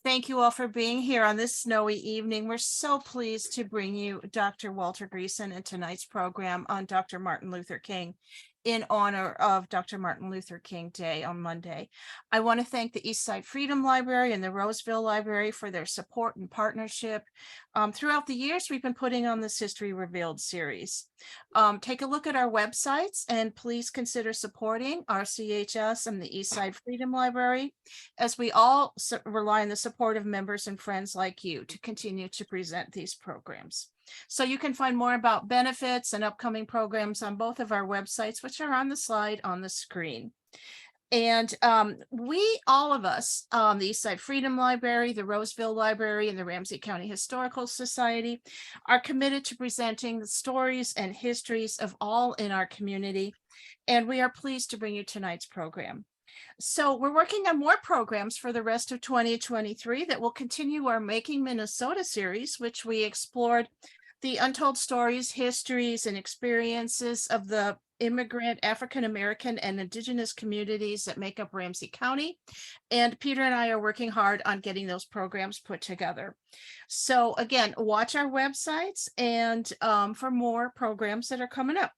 Thank you all for being here on this snowy evening. We're so pleased to bring you Dr. Walter Greason in tonight's program on Dr. Martin Luther King in honor of Dr. Martin Luther King Day on Monday. I want to thank the Eastside Freedom Library and the Roseville Library for their support and partnership. Throughout the years, we've been putting on this History Revealed series. Take a look at our websites and please consider supporting RCHS and the Eastside Freedom Library, as we all rely on the support of members and friends like you to continue to present these programs. So you can find more about benefits and upcoming programs on both of our websites, which are on the slide on the screen. And all of us, the Eastside Freedom Library, the Roseville Library, and the Ramsey County Historical Society are committed to presenting the stories and histories of all in our community. And we are pleased to bring you tonight's program. So we're working on more programs for the rest of 2023 that will continue our Making Minnesota series, which we explored the untold stories, histories, and experiences of the immigrant African-American and Indigenous communities that make up Ramsey County. And Peter and I are working hard on getting those programs put together. So again, watch our websites and for more programs that are coming up.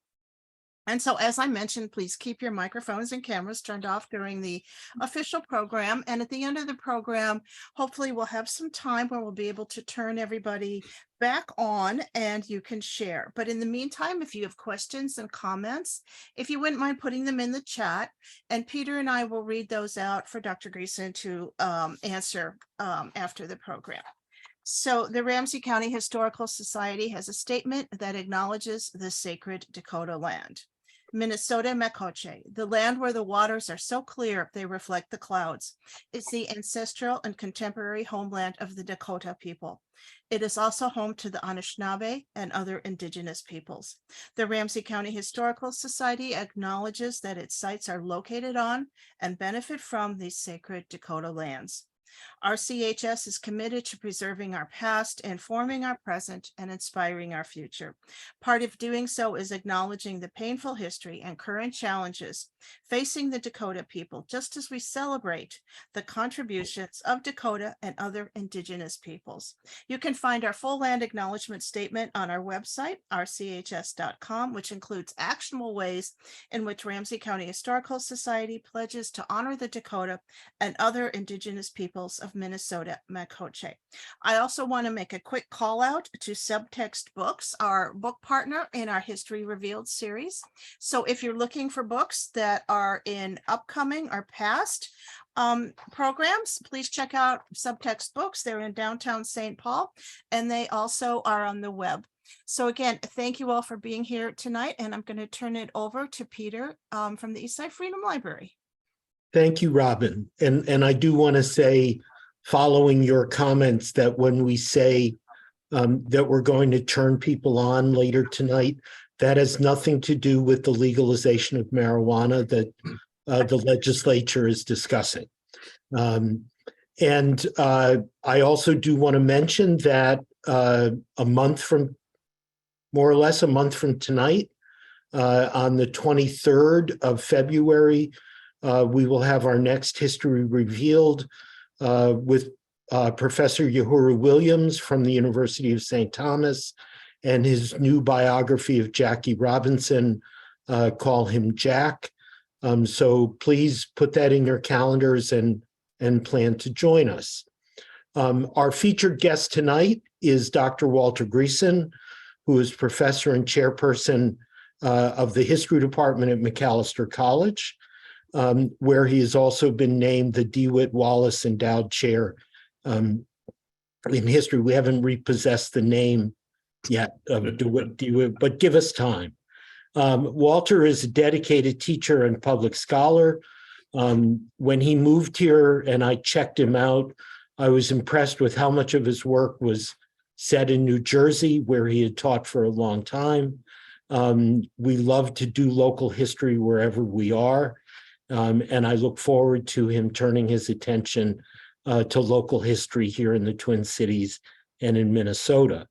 And so, as I mentioned, please keep your microphones and cameras turned off during the official program. And at the end of the program, hopefully we'll have some time where we'll be able to turn everybody back on and you can share. But in the meantime, if you have questions and comments, if you wouldn't mind putting them in the chat, and Peter and I will read those out for Dr. Greason to answer after the program. So the Ramsey County Historical Society has a statement that acknowledges the sacred Dakota land. Minnesota Makoche, the land where the waters are so clear they reflect the clouds, is the ancestral and contemporary homeland of the Dakota people. It is also home to the Anishinaabe and other indigenous peoples. The Ramsey County Historical Society acknowledges that its sites are located on and benefit from these sacred Dakota lands. RCHS is committed to preserving our past, informing our present, and inspiring our future. Part of doing so is acknowledging the painful history and current challenges facing the Dakota people, just as we celebrate the contributions of Dakota and other indigenous peoples. You can find our full land acknowledgement statement on our website, rchs.com, which includes actionable ways in which Ramsey County Historical Society pledges to honor the Dakota and other indigenous peoples of Minnesota Makoche. I also want to make a quick call out to Subtext Books, our book partner in our History Revealed series. So if you're looking for books that are in upcoming or past programs, please check out Subtext Books. They're in downtown St. Paul, and they also are on the web. So again, thank you all for being here tonight, and I'm going to turn it over to Peter from the Eastside Freedom Library. Thank you, Robin. And I do want to say, following your comments, that when we say that we're going to turn people on later tonight, that has nothing to do with the legalization of marijuana that the legislature is discussing. And I also do want to mention that more or less a month from tonight, on the 23rd of February, we will have our next History Revealed with Professor Uhuru Williams from the University of St. Thomas and his new biography of Jackie Robinson, Call Him Jack. So please put that in your calendars and plan to join us. Our featured guest tonight is Dr. Walter Greason, who is professor and chairperson of the History Department at Macalester College, where he has also been named the DeWitt Wallace Endowed Chair in History. We haven't repossessed the name yet of DeWitt, but give us time. Walter is a dedicated teacher and public scholar. When he moved here and I checked him out, I was impressed with how much of his work was set in New Jersey, where he had taught for a long time. We love to do local history wherever we are. And I look forward to him turning his attention to local history here in the Twin Cities and in Minnesota.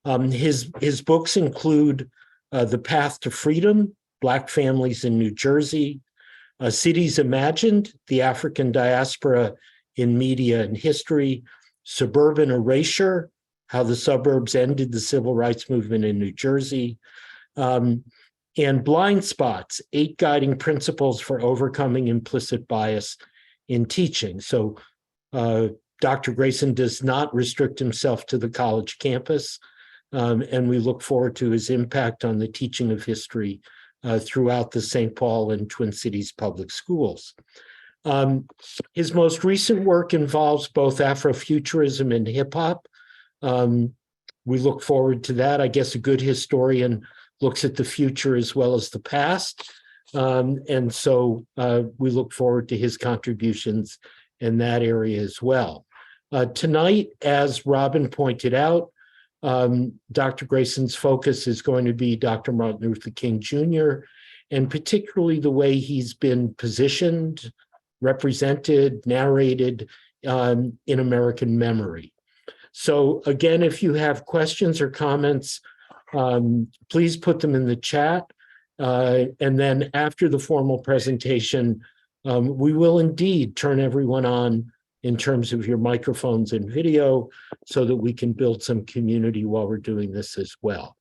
His books include The Path to Freedom, Black Families in New Jersey, Cities Imagined, The African Diaspora in Media and History, Suburban Erasure, How the Suburbs Ended the Civil Rights Movement in New Jersey, and Blind Spots, 8 Guiding Principles for Overcoming Implicit Bias in Teaching. So Dr. Grayson does not restrict himself to the college campus, and we look forward to his impact on the teaching of history throughout the St. Paul and Twin Cities public schools. His most recent work involves both Afrofuturism and hip hop. We look forward to that. I guess a good historian looks at the future as well as the past. And so we look forward to his contributions in that area as well. Tonight, as Robin pointed out, Dr. Grayson's focus is going to be Dr. Martin Luther King Jr., and particularly the way he's been positioned, represented, narrated in American memory. So again, if you have questions or comments, please put them in the chat. And then after the formal presentation, we will indeed turn everyone on in terms of your microphones and video so that we can build some community while we're doing this as well.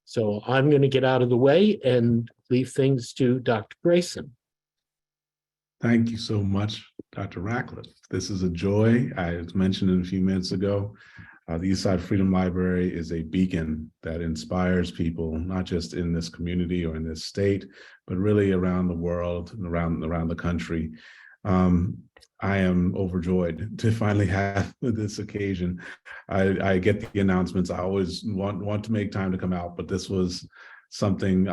So I'm going to get out of the way and leave things to Dr. Grayson. Thank you so much, Dr. Ratcliffe. This is a joy. I mentioned it a few minutes ago. The Eastside Freedom Library is a beacon that inspires people, not just in this community or in this state, but really around the world and around the country. I am overjoyed to finally have this occasion. I get the announcements. I always want to make time to come out, but this was something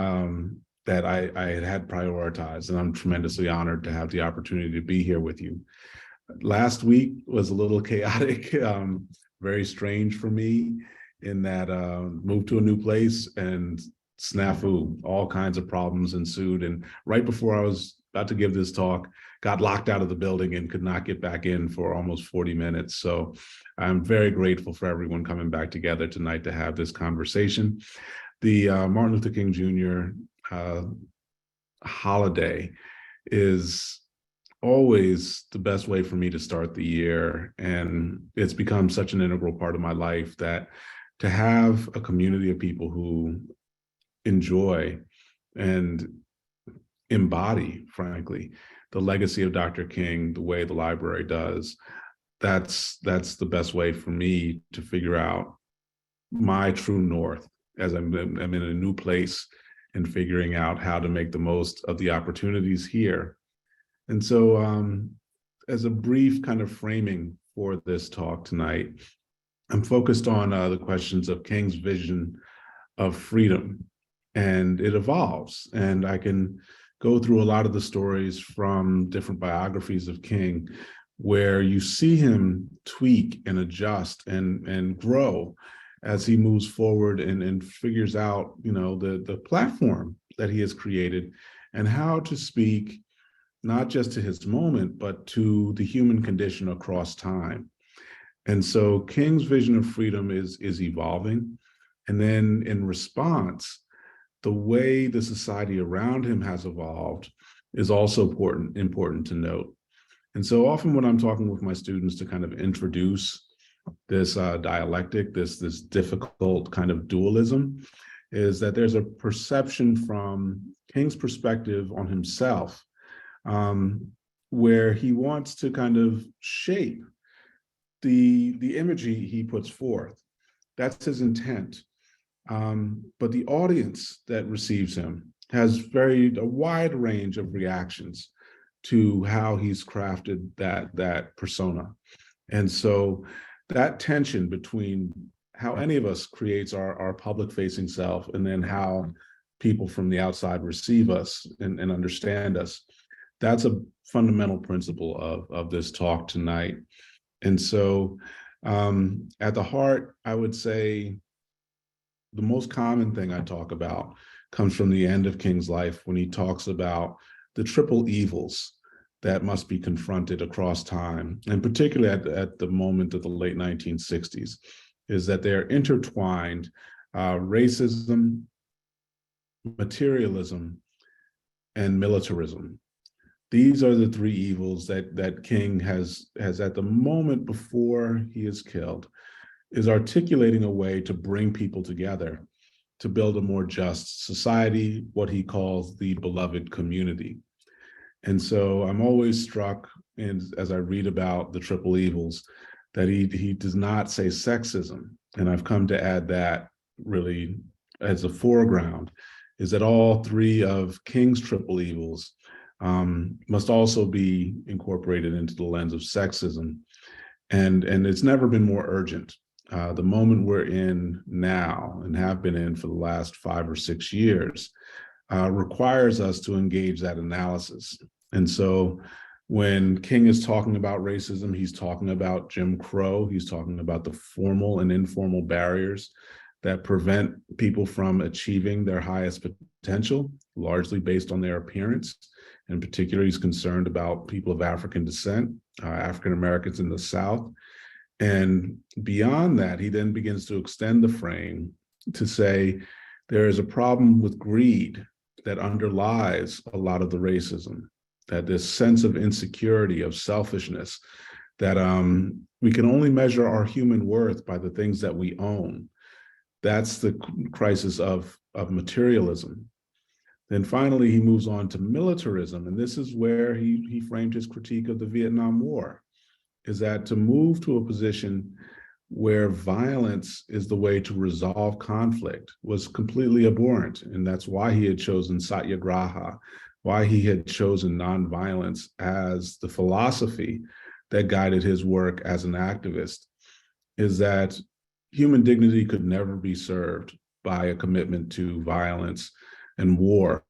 that I had prioritized, and I'm tremendously honored to have the opportunity to be here with you. Last week was a little chaotic, very strange for me in that moved to a new place and snafu, all kinds of problems ensued. And right before I was about to give this talk, got locked out of the building and could not get back in for almost 40 minutes. So I'm very grateful for everyone coming back together tonight to have this conversation. The Martin Luther King Jr. Holiday is always the best way for me to start the year. And it's become such an integral part of my life that to have a community of people who enjoy and embody, frankly, the legacy of Dr. King the way the library does, that's the best way for me to figure out my true north as I'm in a new place and figuring out how to make the most of the opportunities here. And so as a brief kind of framing for this talk tonight, I'm focused on the questions of King's vision of freedom, and it evolves. And I can go through a lot of the stories from different biographies of King where you see him tweak and adjust and grow as he moves forward and figures out, you know, the platform that he has created and how to speak not just to his moment, but to the human condition across time. And so King's vision of freedom is evolving. And then in response, the way the society around him has evolved is also important to note. And so often when I'm talking with my students to kind of introduce this dialectic, this difficult kind of dualism, is that there's a perception from King's perspective on himself where he wants to kind of shape the image he puts forth. That's his intent. But the audience that receives him has a wide range of reactions to how he's crafted that persona. And so that tension between how any of us creates our public-facing self and then how people from the outside receive us and understand us, that's a fundamental principle of this talk tonight. And so at the heart, I would say the most common thing I talk about comes from the end of King's life when he talks about the triple evils that must be confronted across time, and particularly at the moment of the late 1960s, is that they're intertwined: racism, materialism, and militarism. These are the three evils that King has at the moment before he is killed, is articulating a way to bring people together to build a more just society, what he calls the beloved community. And so I'm always struck, as I read about the triple evils, that he does not say sexism. And I've come to add that really as a foreground, is that all three of King's triple evils must also be incorporated into the lens of sexism. And it's never been more urgent. The moment we're in now and have been in for the last 5 or 6 years requires us to engage that analysis. And so when King is talking about racism, he's talking about Jim Crow, he's talking about the formal and informal barriers that prevent people from achieving their highest potential, largely based on their appearance. In particular, he's concerned about people of African descent, African Americans in the South. And beyond that, he then begins to extend the frame to say there is a problem with greed that underlies a lot of the racism, that this sense of insecurity, of selfishness, that we can only measure our human worth by the things that we own. That's the crisis of materialism. Then finally, he moves on to militarism, and this is where he framed his critique of the Vietnam War, is that to move to a position where violence is the way to resolve conflict was completely abhorrent. And that's why he had chosen Satyagraha, why he had chosen nonviolence as the philosophy that guided his work as an activist, is that human dignity could never be served by a commitment to violence and war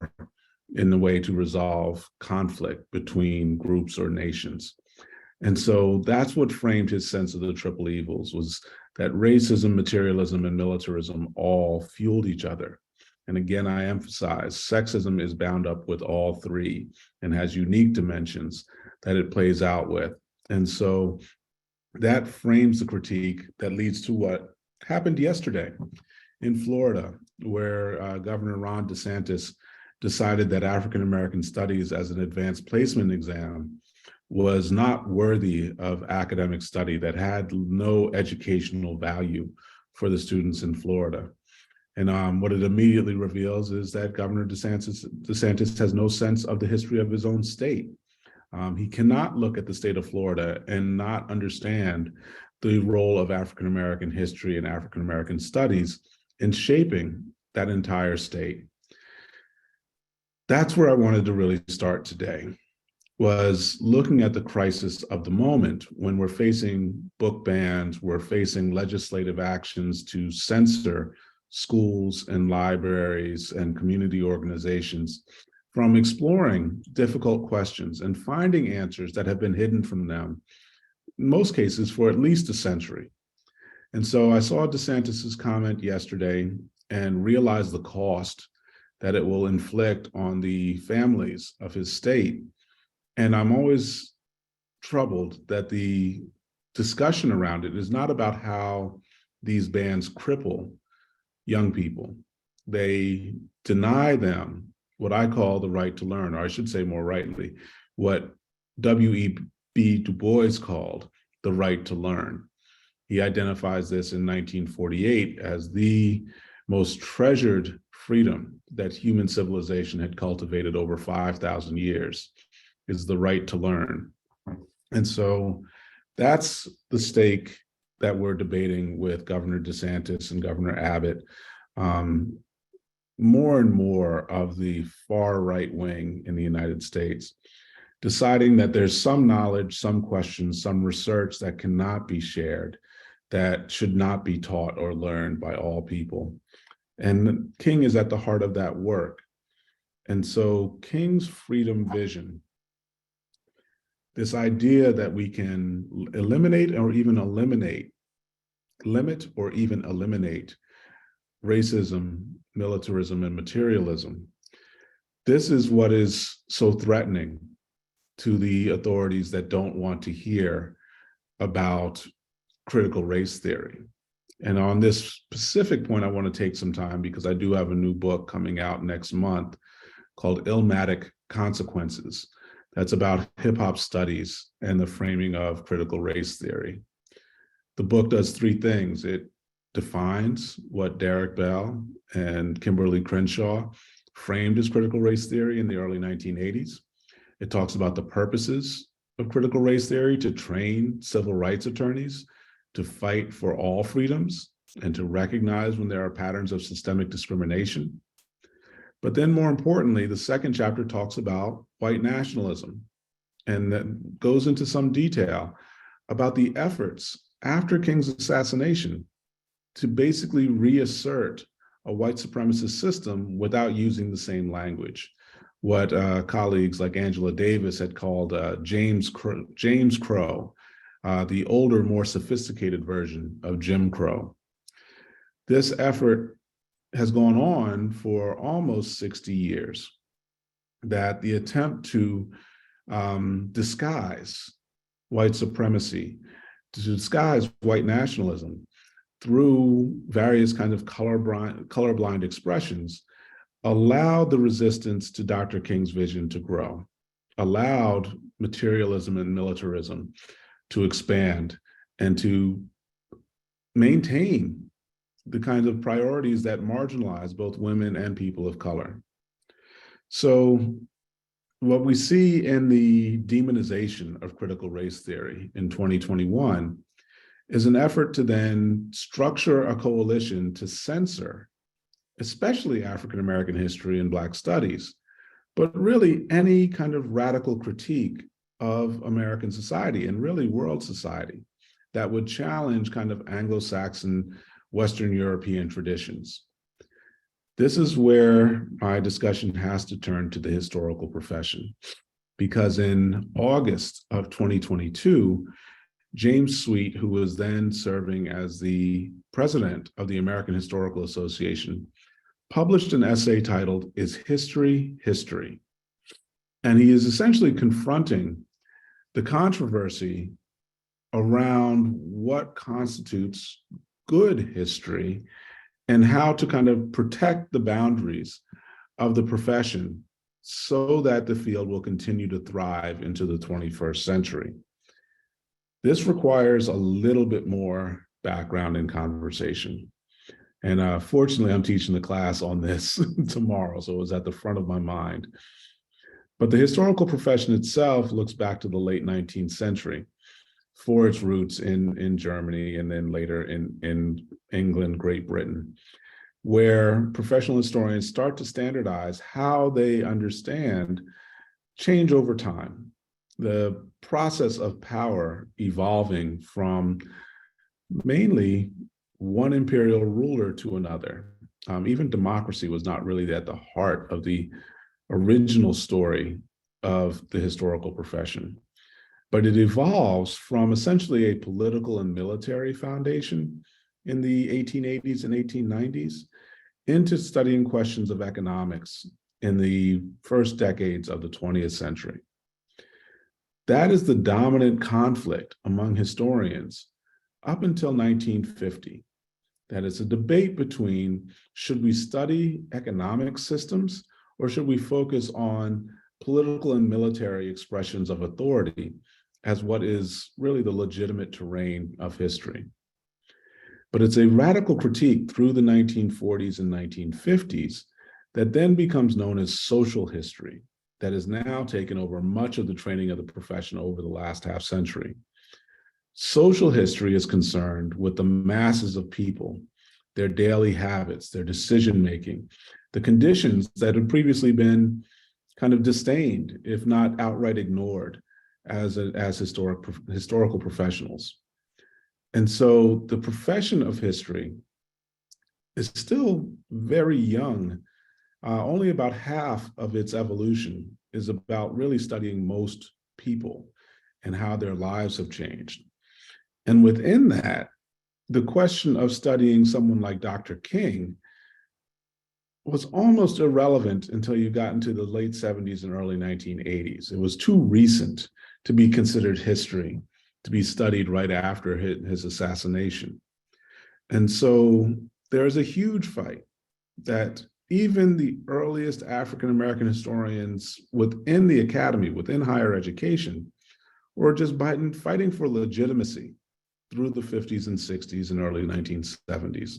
in the way to resolve conflict between groups or nations. And so that's what framed his sense of the triple evils, was that racism, materialism, and militarism all fueled each other. And again, I emphasize, sexism is bound up with all three and has unique dimensions that it plays out with. And so that frames the critique that leads to what happened yesterday in Florida, where Governor Ron DeSantis decided that African American studies as an advanced placement exam was not worthy of academic study, that had no educational value for the students in Florida. And what it immediately reveals is that Governor DeSantis has no sense of the history of his own state. He cannot look at the state of Florida and not understand the role of African American history and African American studies in shaping that entire state. That's where I wanted to really start today, was looking at the crisis of the moment when we're facing book bans, we're facing legislative actions to censor schools and libraries and community organizations from exploring difficult questions and finding answers that have been hidden from them, in most cases for at least a century. And so I saw DeSantis's comment yesterday and realized the cost that it will inflict on the families of his state. And I'm always troubled that the discussion around it is not about how these bans cripple young people. They deny them what I call the right to learn, or I should say more rightly, what W.E.B. Du Bois called the right to learn. He identifies this in 1948 as the most treasured freedom that human civilization had cultivated over 5,000 years, is the right to learn. And so that's the stake that we're debating with Governor DeSantis and Governor Abbott. More and more of the far right wing in the United States deciding that there's some knowledge, some questions, some research that cannot be shared, that should not be taught or learned by all people. And King is at the heart of that work. And so King's freedom vision, this idea that we can eliminate or even limit or even eliminate racism, militarism, and materialism. This is what is so threatening to the authorities that don't want to hear about critical race theory. And on this specific point, I want to take some time because I do have a new book coming out next month called Illmatic Consequences, that's about hip hop studies and the framing of critical race theory. The book does three things. It defines what Derek Bell and Kimberly Crenshaw framed as critical race theory in the early 1980s. It talks about the purposes of critical race theory to train civil rights attorneys to fight for all freedoms and to recognize when there are patterns of systemic discrimination. But then more importantly, the second chapter talks about white nationalism, and that goes into some detail about the efforts after King's assassination to basically reassert a white supremacist system without using the same language. What colleagues like Angela Davis had called James Crow, the older, more sophisticated version of Jim Crow. This effort has gone on for almost 60 years, that the attempt to disguise white supremacy, to disguise white nationalism through various kinds of colorblind expressions allowed the resistance to Dr. King's vision to grow, allowed materialism and militarism to expand and to maintain the kinds of priorities that marginalize both women and people of color. So what we see in the demonization of critical race theory in 2021 is an effort to then structure a coalition to censor, especially African-American history and Black studies, but really any kind of radical critique of American society and really world society that would challenge kind of Anglo-Saxon, Western European traditions. This is where my discussion has to turn to the historical profession, because in August of 2022, James Sweet, who was then serving as the president of the American Historical Association, published an essay titled, "Is History History?" And he is essentially confronting the controversy around what constitutes good history and how to kind of protect the boundaries of the profession so that the field will continue to thrive into the 21st century. This requires a little bit more background and conversation. And fortunately, I'm teaching the class on this tomorrow, so it was at the front of my mind. But the historical profession itself looks back to the late 19th century for its roots in Germany and then later in England, Great Britain, where professional historians start to standardize how they understand change over time, the process of power evolving from mainly one imperial ruler to another. Even democracy was not really at the heart of the original story of the historical profession, but it evolves from essentially a political and military foundation in the 1880s and 1890s into studying questions of economics in the first decades of the 20th century. That is the dominant conflict among historians up until 1950. That is a debate between, should we study economic systems or should we focus on political and military expressions of authority as what is really the legitimate terrain of history? But it's a radical critique through the 1940s and 1950s that then becomes known as social history, that has now taken over much of the training of the profession over the last half century. Social history is concerned with the masses of people, their daily habits, their decision-making, the conditions that had previously been kind of disdained, if not outright ignored, as historical professionals. And so the profession of history is still very young. Only about half of its evolution is about really studying most people and how their lives have changed. And within that, the question of studying someone like Dr. King was almost irrelevant until you got into the late 70s and early 1980s. It was too recent to be considered history, to be studied right after his assassination. And so there is a huge fight that even the earliest African-American historians within the academy, within higher education, were just fighting for legitimacy through the 50s and 60s and early 1970s.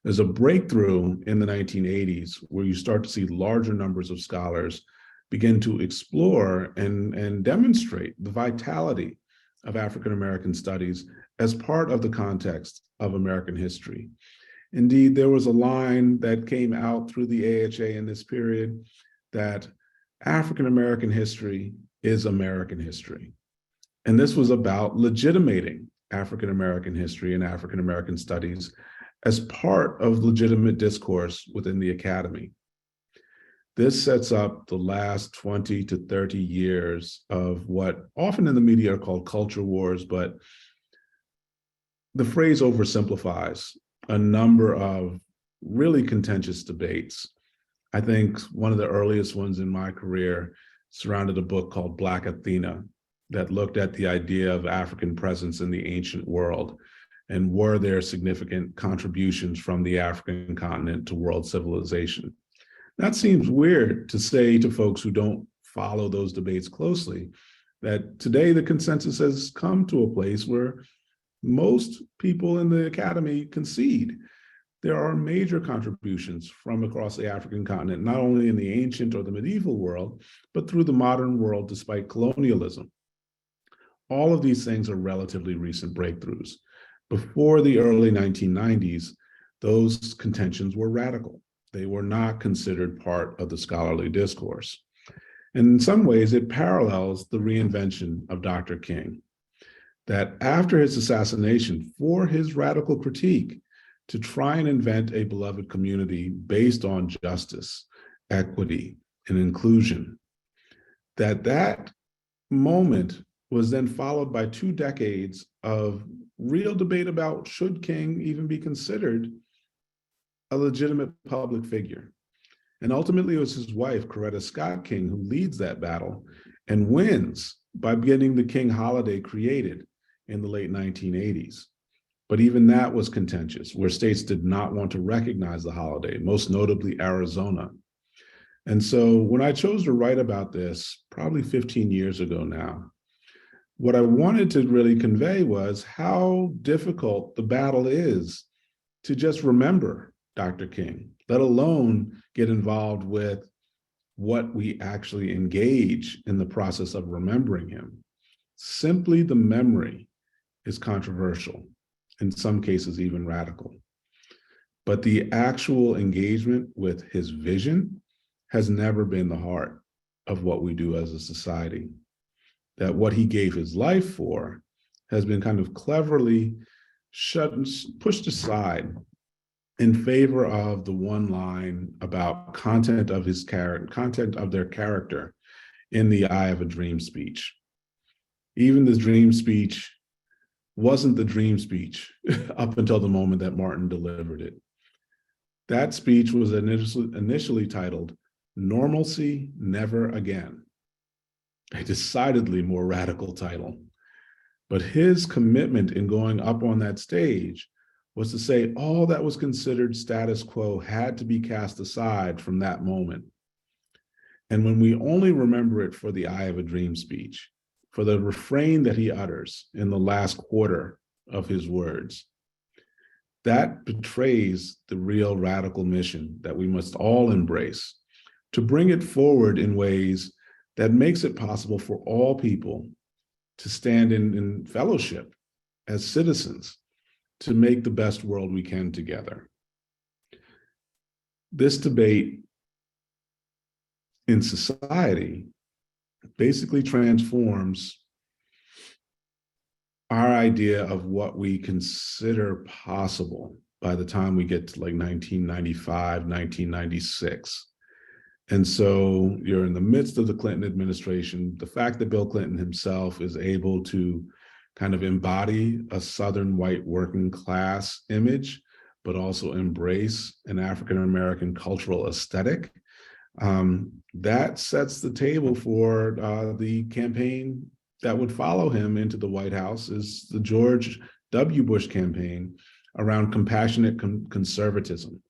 There's a breakthrough in the 1980s where you start to see larger numbers of scholars begin to explore and demonstrate the vitality of African-American studies as part of the context of American history. Indeed, there was a line that came out through the AHA in this period that African-American history is American history. And this was about legitimating African-American history and African-American studies as part of legitimate discourse within the academy. This sets up the last 20 to 30 years of what often in the media are called culture wars, but the phrase oversimplifies a number of really contentious debates. I think one of the earliest ones in my career surrounded a book called Black Athena that looked at the idea of African presence in the ancient world and were there significant contributions from the African continent to world civilization. That seems weird to say to folks who don't follow those debates closely, that today the consensus has come to a place where most people in the academy concede there are major contributions from across the African continent, not only in the ancient or the medieval world, but through the modern world despite colonialism. All of these things are relatively recent breakthroughs. Before the early 1990s, those contentions were radical. They were not considered part of the scholarly discourse. And in some ways, it parallels the reinvention of Dr. King, that after his assassination, for his radical critique to try and invent a beloved community based on justice, equity, and inclusion, that moment was then followed by 2 decades of real debate about should King even be considered a legitimate public figure. And ultimately, it was his wife, Coretta Scott King, who leads that battle and wins by getting the King holiday created in the late 1980s. But even that was contentious, where states did not want to recognize the holiday, most notably Arizona. And so when I chose to write about this, probably 15 years ago now, what I wanted to really convey was how difficult the battle is to just remember Dr. King, let alone get involved with what we actually engage in the process of remembering him. Simply the memory is controversial, in some cases even radical. But the actual engagement with his vision has never been the heart of what we do as a society. That what he gave his life for has been kind of cleverly pushed aside in favor of the one line about content of their character in the I Have a Dream speech. Even the dream speech wasn't the dream speech up until the moment that Martin delivered it. That speech was initially titled, "Normalcy Never Again," a decidedly more radical title. But his commitment in going up on that stage was to say all that was considered status quo had to be cast aside from that moment. And when we only remember it for the I Have a Dream speech, for the refrain that he utters in the last quarter of his words, that betrays the real radical mission that we must all embrace, to bring it forward in ways that makes it possible for all people to stand in fellowship as citizens to make the best world we can together. This debate in society basically transforms our idea of what we consider possible by the time we get to like 1995, 1996. And so you're in the midst of the Clinton administration. The fact that Bill Clinton himself is able to kind of embody a Southern white working class image, but also embrace an African-American cultural aesthetic, that sets the table for the campaign that would follow him into the White House, is the George W. Bush campaign around compassionate conservatism.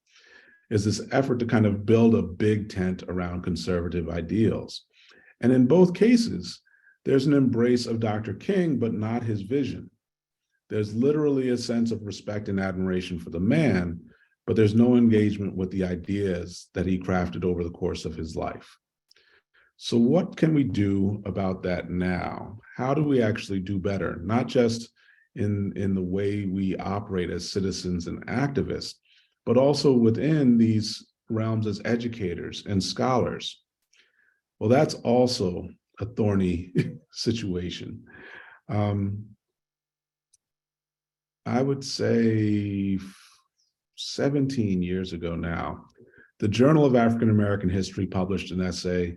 is this effort to kind of build a big tent around conservative ideals. And in both cases, there's an embrace of Dr. King, but not his vision. There's literally a sense of respect and admiration for the man, but there's no engagement with the ideas that he crafted over the course of his life. So what can we do about that now? How do we actually do better? Not just in the way we operate as citizens and activists, but also within these realms as educators and scholars. Well, that's also a thorny situation. I would say 17 years ago now, the Journal of African American History published an essay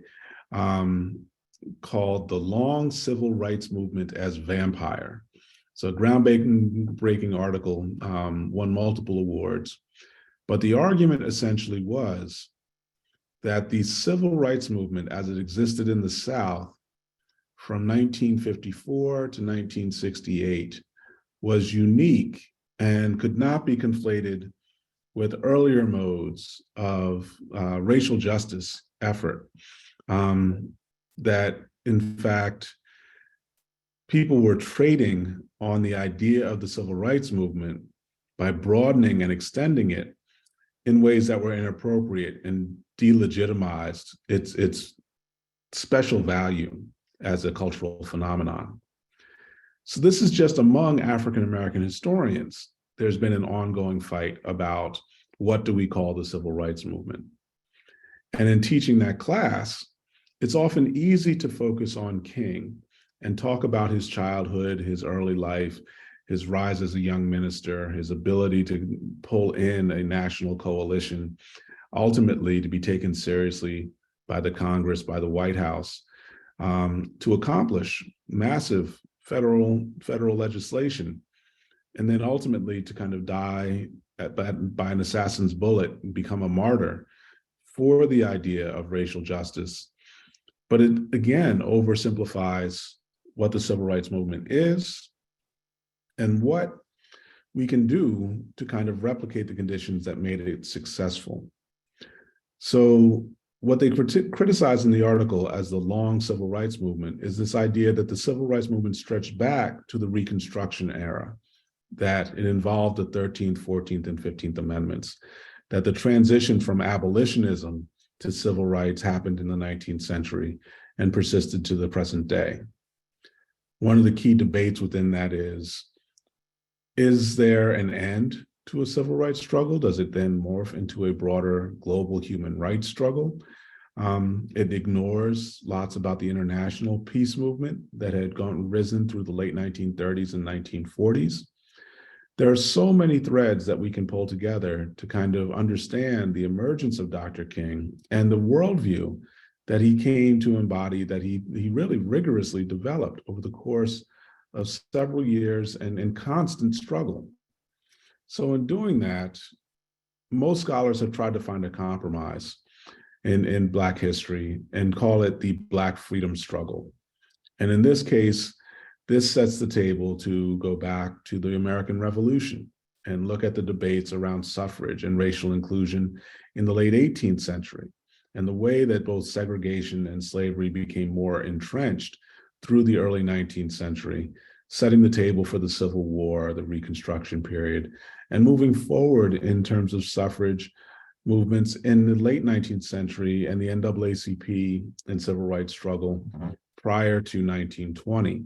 called The Long Civil Rights Movement as Vampire. So a groundbreaking article, won multiple awards. But the argument essentially was that the civil rights movement as it existed in the South from 1954 to 1968 was unique and could not be conflated with earlier modes of racial justice effort. That in fact, people were trading on the idea of the civil rights movement by broadening and extending it in ways that were inappropriate and delegitimized its special value as a cultural phenomenon. So this is just among African American historians. There's been an ongoing fight about what do we call the civil rights movement. And in teaching that class, it's often easy to focus on King and talk about his childhood, his early life, his rise as a young minister, his ability to pull in a national coalition, ultimately to be taken seriously by the Congress, by the White House, to accomplish massive federal legislation, and then ultimately to kind of die by an assassin's bullet and become a martyr for the idea of racial justice. But it, again, oversimplifies what the civil rights movement is and what we can do to kind of replicate the conditions that made it successful. So what they criticize in the article as the long civil rights movement is this idea that the civil rights movement stretched back to the Reconstruction era, that it involved the 13th, 14th, and 15th Amendments, that the transition from abolitionism to civil rights happened in the 19th century and persisted to the present day. One of the key debates within that is there an end to a civil rights struggle? Does it then morph into a broader global human rights struggle? It ignores lots about the international peace movement that had risen through the late 1930s and 1940s. There are so many threads that we can pull together to kind of understand the emergence of Dr. King and the worldview that he came to embody, that he really rigorously developed over the course of several years and in constant struggle. So in doing that, most scholars have tried to find a compromise in Black history and call it the Black freedom struggle. And in this case, this sets the table to go back to the American Revolution and look at the debates around suffrage and racial inclusion in the late 18th century, and the way that both segregation and slavery became more entrenched through the early 19th century, setting the table for the Civil War, the Reconstruction period, and moving forward in terms of suffrage movements in the late 19th century and the NAACP and civil rights struggle prior to 1920.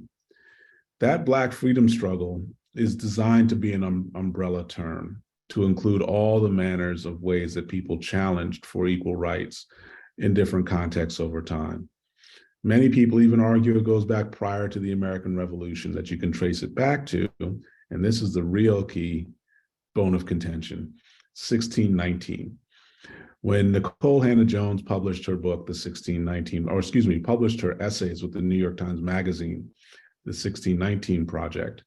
That Black freedom struggle is designed to be an umbrella term to include all the manners of ways that people challenged for equal rights in different contexts over time. Many people even argue it goes back prior to the American Revolution, that you can trace it back to, and this is the real key bone of contention, 1619. When Nicole Hannah-Jones published her book, published her essays with the New York Times Magazine, the 1619 Project,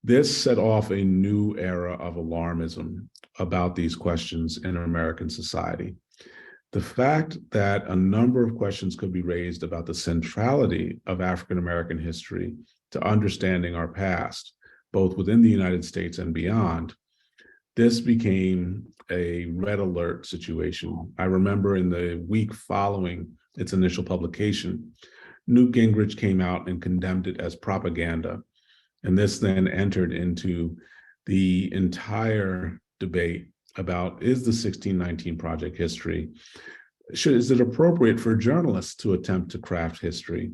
this set off a new era of alarmism about these questions in American society. The fact that a number of questions could be raised about the centrality of African American history to understanding our past, both within the United States and beyond, this became a red alert situation. I remember in the week following its initial publication, Newt Gingrich came out and condemned it as propaganda. And this then entered into the entire debate about, is the 1619 Project history? Is it appropriate for journalists to attempt to craft history?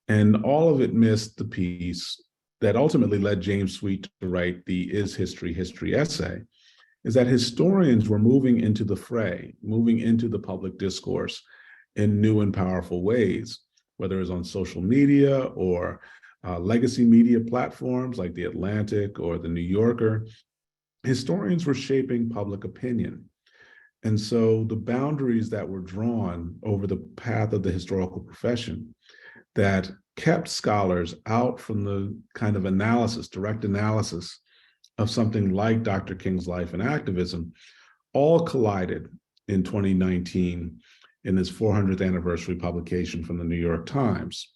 And all of it missed the piece that ultimately led James Sweet to write the Is History History essay, is that historians were moving into the fray, moving into the public discourse in new and powerful ways, whether it's on social media or legacy media platforms like The Atlantic or The New Yorker. Historians were shaping public opinion. And so the boundaries that were drawn over the path of the historical profession that kept scholars out from the kind of analysis, direct analysis of something like Dr. King's life and activism, all collided in 2019 in his 400th anniversary publication from the New York Times.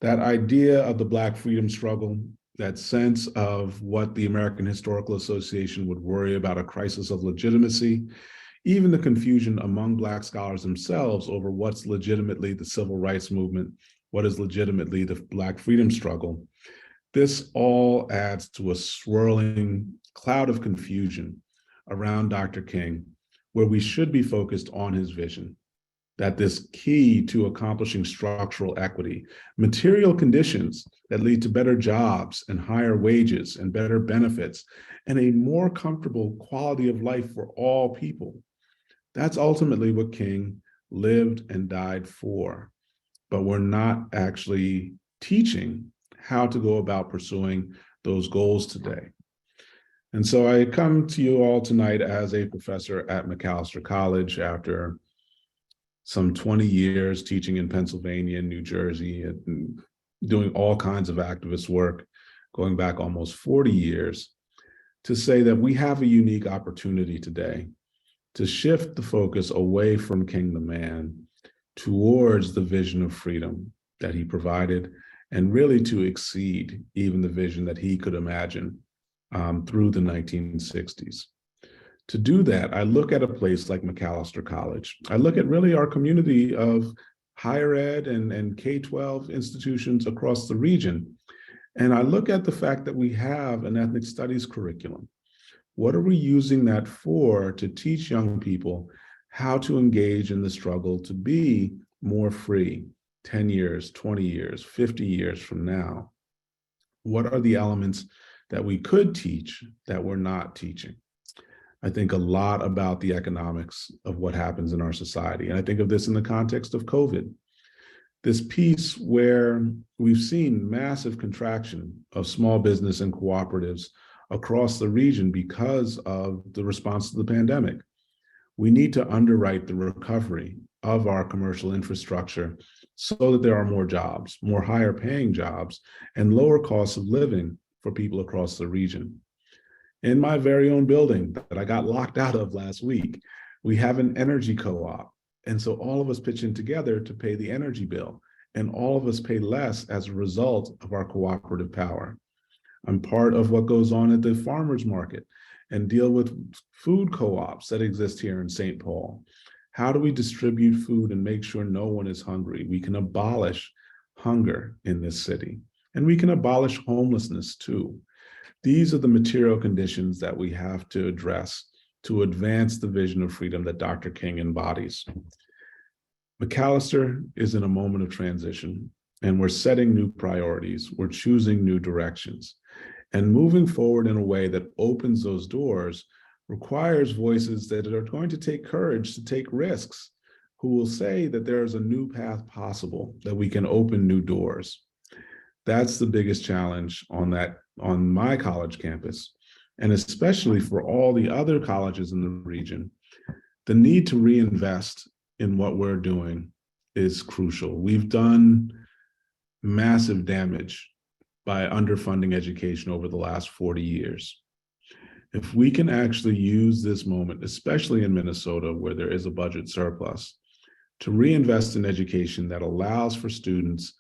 That idea of the Black freedom struggle, that sense of what the American Historical Association would worry about, a crisis of legitimacy, even the confusion among Black scholars themselves over what's legitimately the civil rights movement, what is legitimately the Black freedom struggle. This all adds to a swirling cloud of confusion around Dr. King, where we should be focused on his vision, that this key to accomplishing structural equity, material conditions that lead to better jobs and higher wages and better benefits and a more comfortable quality of life for all people. That's ultimately what King lived and died for. But we're not actually teaching how to go about pursuing those goals today. And so I come to you all tonight as a professor at Macalester College after some 20 years teaching in Pennsylvania and New Jersey and doing all kinds of activist work, going back almost 40 years, to say that we have a unique opportunity today to shift the focus away from King the man towards the vision of freedom that he provided, and really to exceed even the vision that he could imagine through the 1960s. To do that, I look at a place like Macalester College. I look at really our community of higher ed and K-12 institutions across the region. And I look at the fact that we have an ethnic studies curriculum. What are we using that for to teach young people how to engage in the struggle to be more free 10 years, 20 years, 50 years from now? What are the elements that we could teach that we're not teaching? I think a lot about the economics of what happens in our society. And I think of this in the context of COVID. This piece where we've seen massive contraction of small business and cooperatives across the region because of the response to the pandemic. We need to underwrite the recovery of our commercial infrastructure so that there are more jobs, more higher paying jobs, and lower costs of living for people across the region. In my very own building that I got locked out of last week, we have an energy co-op. And so all of us pitch in together to pay the energy bill, and all of us pay less as a result of our cooperative power. I'm part of what goes on at the farmers market and deal with food co-ops that exist here in St. Paul. How do we distribute food and make sure no one is hungry? We can abolish hunger in this city, and we can abolish homelessness too. These are the material conditions that we have to address to advance the vision of freedom that Dr. King embodies. Macalester is in a moment of transition, and we're setting new priorities. We're choosing new directions. And moving forward in a way that opens those doors requires voices that are going to take courage to take risks, who will say that there is a new path possible, that we can open new doors. That's the biggest challenge on my college campus, and especially for all the other colleges in the region. The need to reinvest in what we're doing is crucial. We've done massive damage by underfunding education over the last 40 years. If we can actually use this moment, especially in Minnesota, where there is a budget surplus, to reinvest in education that allows for students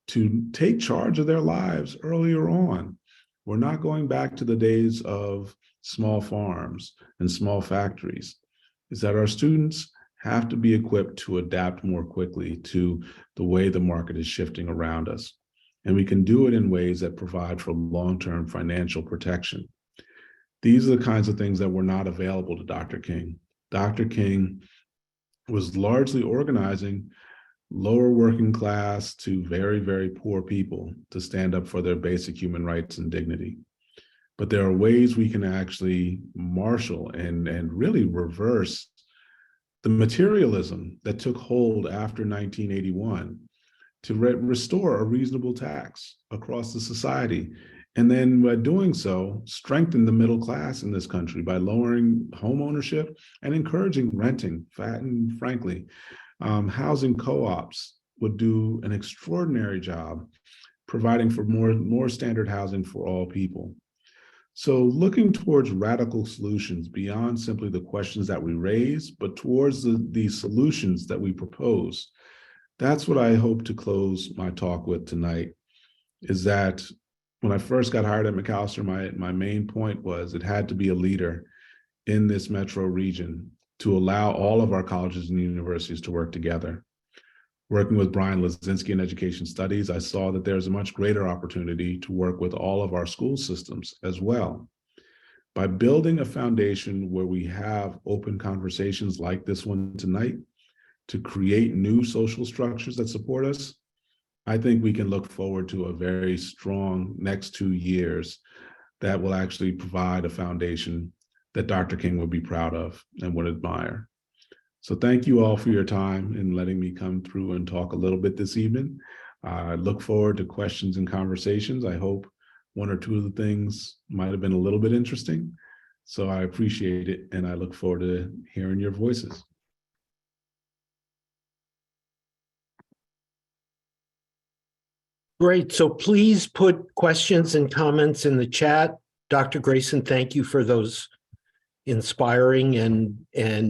to take charge of their lives earlier on. We're not going back to the days of small farms, and small factories, is that our students have to be equipped to adapt more quickly to the way the market is shifting around us. And we can do it in ways that provide for long-term financial protection. These are the kinds of things that were not available to Dr. King. Dr. King was largely organizing lower working class to very, very poor people to stand up for their basic human rights and dignity. But there are ways we can actually marshal and really reverse the materialism that took hold after 1981 to restore a reasonable tax across the society. And then by doing so, strengthen the middle class in this country by lowering home ownership and encouraging renting. And frankly, housing co-ops would do an extraordinary job providing for more standard housing for all people. So looking towards radical solutions beyond simply the questions that we raise, but towards the solutions that we propose. That's what I hope to close my talk with tonight, is that when I first got hired at Macalester, my main point was it had to be a leader in this metro region to allow all of our colleges and universities to work together. Working with Brian Lazinski in Education Studies, I saw that there's a much greater opportunity to work with all of our school systems as well. By building a foundation where we have open conversations like this one tonight to create new social structures that support us, I think we can look forward to a very strong next 2 years that will actually provide a foundation that Dr. King would be proud of and would admire. So thank you all for your time in letting me come through and talk a little bit this evening. I look forward to questions and conversations. I hope one or two of the things might have been a little bit interesting. So I appreciate it, and I look forward to hearing your voices. Great. So please put questions and comments in the chat. Dr. Grayson, thank you for those inspiring and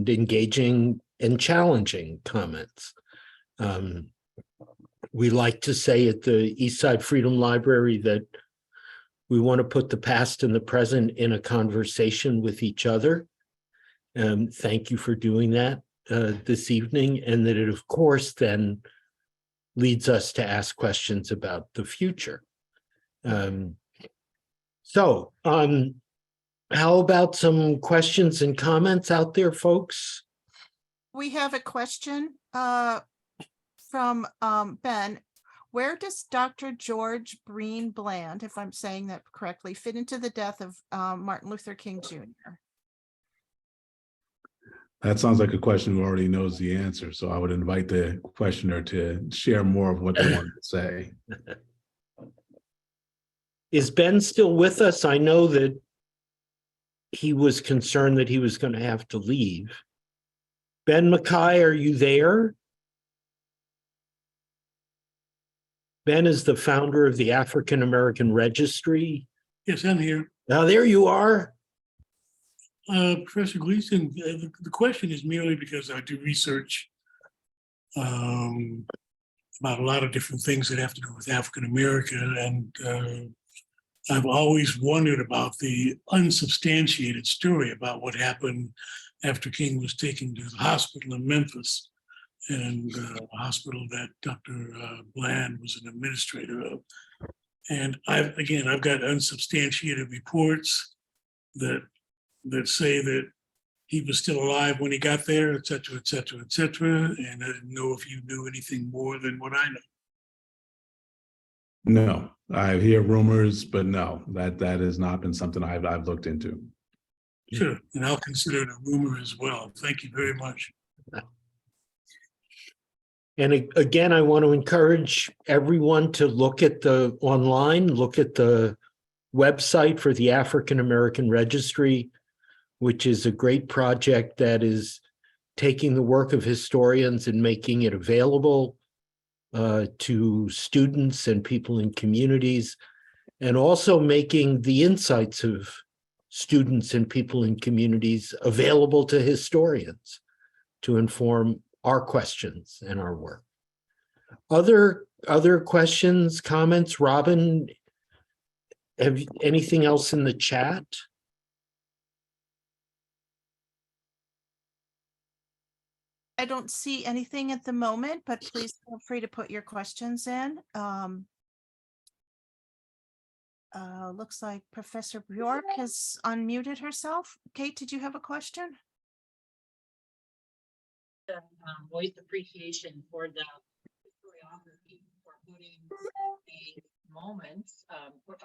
engaging and challenging comments. We like to say at the Eastside Freedom Library that we want to put the past and the present in a conversation with each other. Thank you for doing that this evening, and that it, of course, then leads us to ask questions about the future. How about some questions and comments out there, folks? We have a question from Ben. Where does Dr. George Breen Bland, if I'm saying that correctly, fit into the death of Martin Luther King Jr.? That sounds like a question who already knows the answer. So I would invite the questioner to share more of what they want to say. Is Ben still with us? I know that he was concerned that he was going to have to leave. Ben Mackay, are you there? Ben is the founder of the African American Registry. Yes, I'm here. Now, there you are. Professor Gleason, the question is merely because I do research about a lot of different things that have to do with African America, and I've always wondered about the unsubstantiated story about what happened after King was taken to the hospital in Memphis, and a hospital that Dr. Bland was an administrator of. And I've got unsubstantiated reports that say that he was still alive when he got there, et cetera, et cetera, et cetera. And I didn't know if you knew anything more than what I know. No, I hear rumors, but no, that has not been something I've looked into. Sure, and I'll consider it a rumor as well. Thank you very much. And again, I want to encourage everyone to look at the website for the African American Registry, which is a great project that is taking the work of historians and making it available to students and people in communities, and also making the insights of students and people in communities available to historians to inform our questions and our work. Other questions, comments? Robin, have anything else in the chat? I don't see anything at the moment, but please feel free to put your questions in. Looks like Professor Bjork has unmuted herself. Kate, did you have a question? Voice appreciation for the historiography, for putting the moments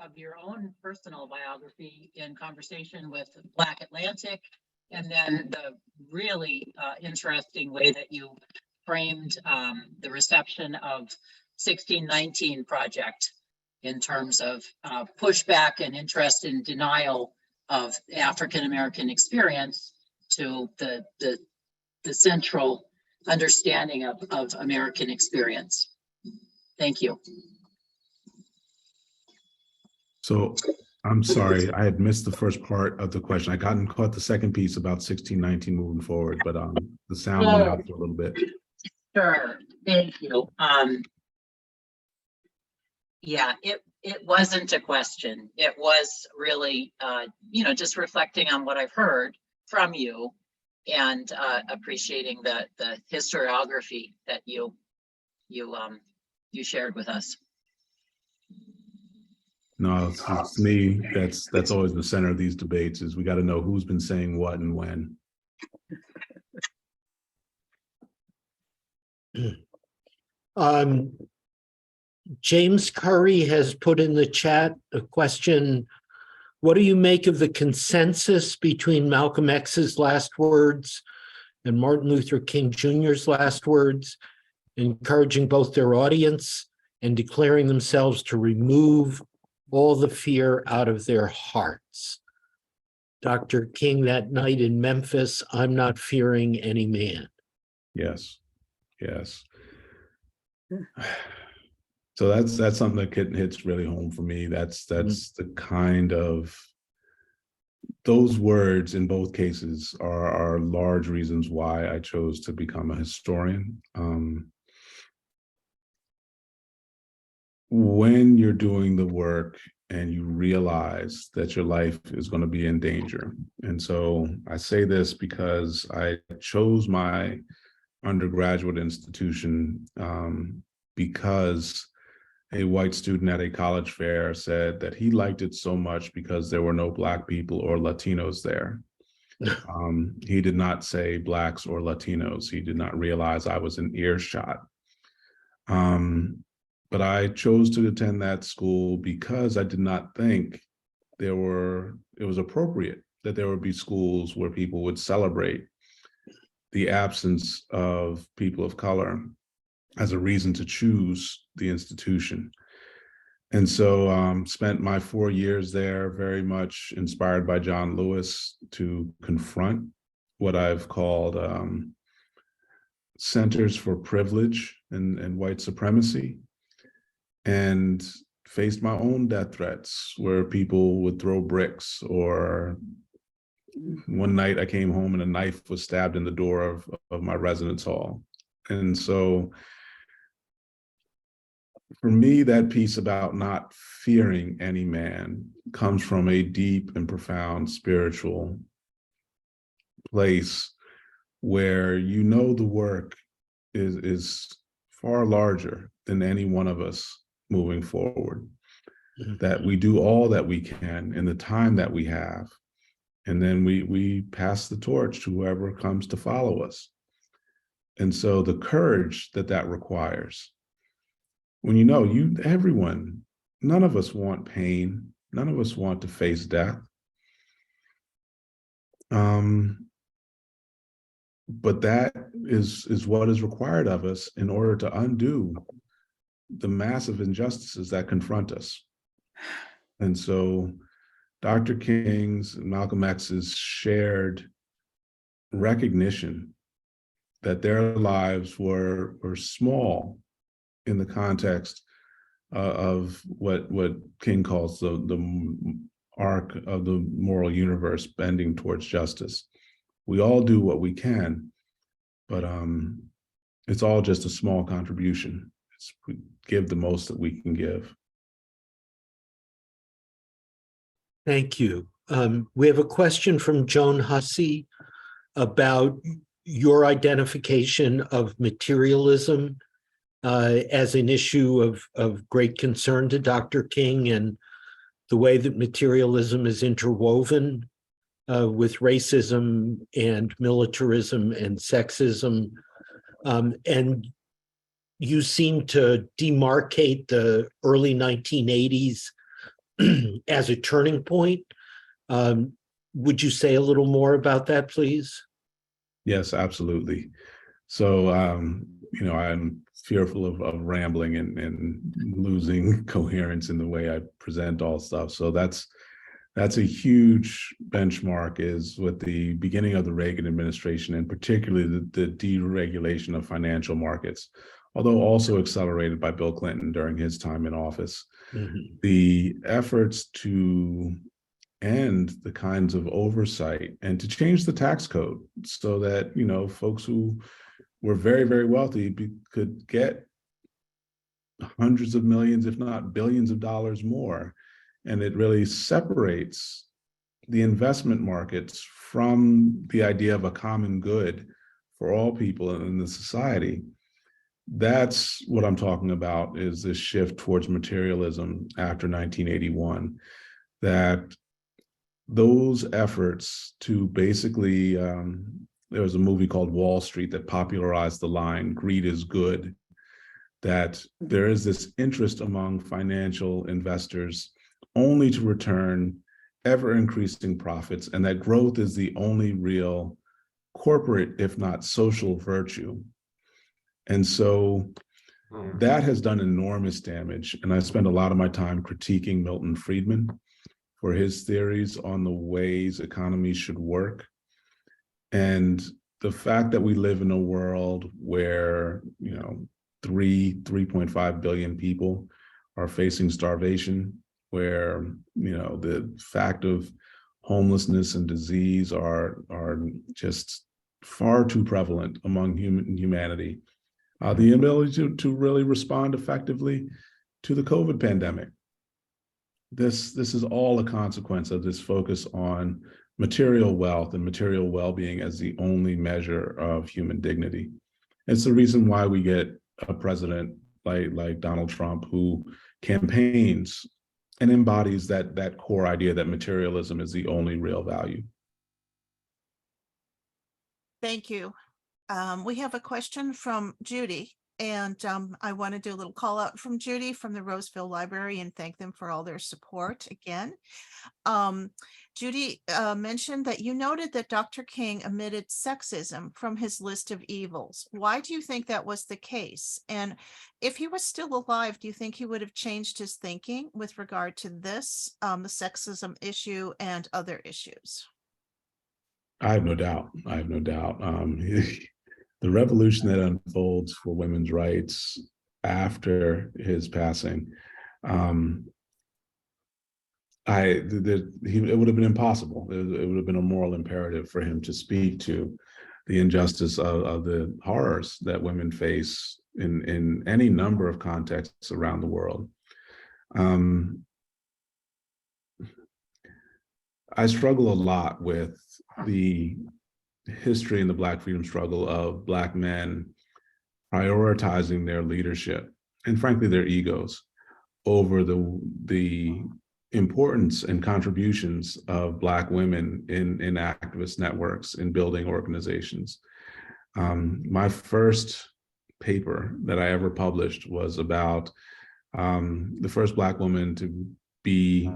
of your own personal biography in conversation with Black Atlantic, and then the really interesting way that you framed the reception of 1619 Project in terms of pushback and interest in denial of African American experience to the central understanding of American experience. Thank you. So I'm sorry, I had missed the first part of the question. I caught the second piece about 1619 moving forward, but the sound went out for a little bit. Sure, thank you. Yeah, it wasn't a question. It was really, just reflecting on what I've heard from you and appreciating the historiography that you shared with us. No, it's me. That's always the center of these debates is we got to know who's been saying what and when. James Curry has put in the chat a question. What do you make of the consensus between Malcolm X's last words and Martin Luther King Jr.'s last words, encouraging both their audience and declaring themselves to remove all the fear out of their hearts? Dr. King that night in Memphis, I'm not fearing any man. Yes. So that's something that hits really home for me. That's the kind of, those words in both cases are large reasons why I chose to become a historian. When you're doing the work and you realize that your life is going to be in danger. And so I say this because I chose my undergraduate institution because a white student at a college fair said that he liked it so much because there were no Black people or Latinos there. He did not say Blacks or Latinos. He did not realize I was in earshot. But I chose to attend that school because I did not think it was appropriate that there would be schools where people would celebrate the absence of people of color as a reason to choose the institution. And so spent my 4 years there very much inspired by John Lewis to confront what I've called centers for privilege and white supremacy, and faced my own death threats where people would throw bricks, or one night I came home and a knife was stabbed in the door of my residence hall. And so for me, that piece about not fearing any man comes from a deep and profound spiritual place where the work is far larger than any one of us moving forward, that we do all that we can in the time that we have, and then we pass the torch to whoever comes to follow us. And so the courage that requires, when everyone, none of us want pain, none of us want to face death. But that is what is required of us in order to undo the massive injustices that confront us. And so Dr. King's and Malcolm X's shared recognition that their lives were small in the context of what King calls the arc of the moral universe bending towards justice. We all do what we can, but it's all just a small contribution. We give the most that we can give. Thank you. We have a question from Joan Hussey about your identification of materialism as an issue of great concern to Dr. King, and the way that materialism is interwoven with racism and militarism and sexism. And you seem to demarcate the early 1980s as a turning point. Would you say a little more about that, please? Yes, absolutely. So, I'm fearful of rambling and losing coherence in the way I present all stuff. So that's a huge benchmark, is with the beginning of the Reagan administration, and particularly the deregulation of financial markets, although also accelerated by Bill Clinton during his time in office. Mm-hmm. The efforts to end the kinds of oversight and to change the tax code so that, folks who were very, very wealthy could get hundreds of millions, if not billions of dollars more. And it really separates the investment markets from the idea of a common good for all people in the society. That's what I'm talking about, is this shift towards materialism after 1981, that those efforts to basically, there was a movie called Wall Street that popularized the line, greed is good, that there is this interest among financial investors only to return ever increasing profits, and that growth is the only real corporate, if not social, virtue. And so that has done enormous damage. And I spend a lot of my time critiquing Milton Friedman for his theories on the ways economies should work. And the fact that we live in a world where, 3.5 billion people are facing starvation, where, the fact of homelessness and disease are just far too prevalent among humanity. The ability to really respond effectively to the COVID pandemic. This is all a consequence of this focus on material wealth and material well-being as the only measure of human dignity. It's the reason why we get a president like Donald Trump, who campaigns and embodies that core idea that materialism is the only real value. Thank you. We have a question from Judy, and I want to do a little call out from Judy from the Roseville Library and thank them for all their support again. Judy mentioned that you noted that Dr. King omitted sexism from his list of evils. Why do you think that was the case? And if he was still alive, do you think he would have changed his thinking with regard to this, the sexism issue and other issues? I have no doubt. The revolution that unfolds for women's rights after his passing, it would have been impossible. It would have been a moral imperative for him to speak to the injustice of the horrors that women face in any number of contexts around the world. I struggle a lot with the history in the Black freedom struggle of Black men prioritizing their leadership and frankly their egos over the importance and contributions of Black women in activist networks, in building organizations. My first paper that I ever published was about the first Black woman to be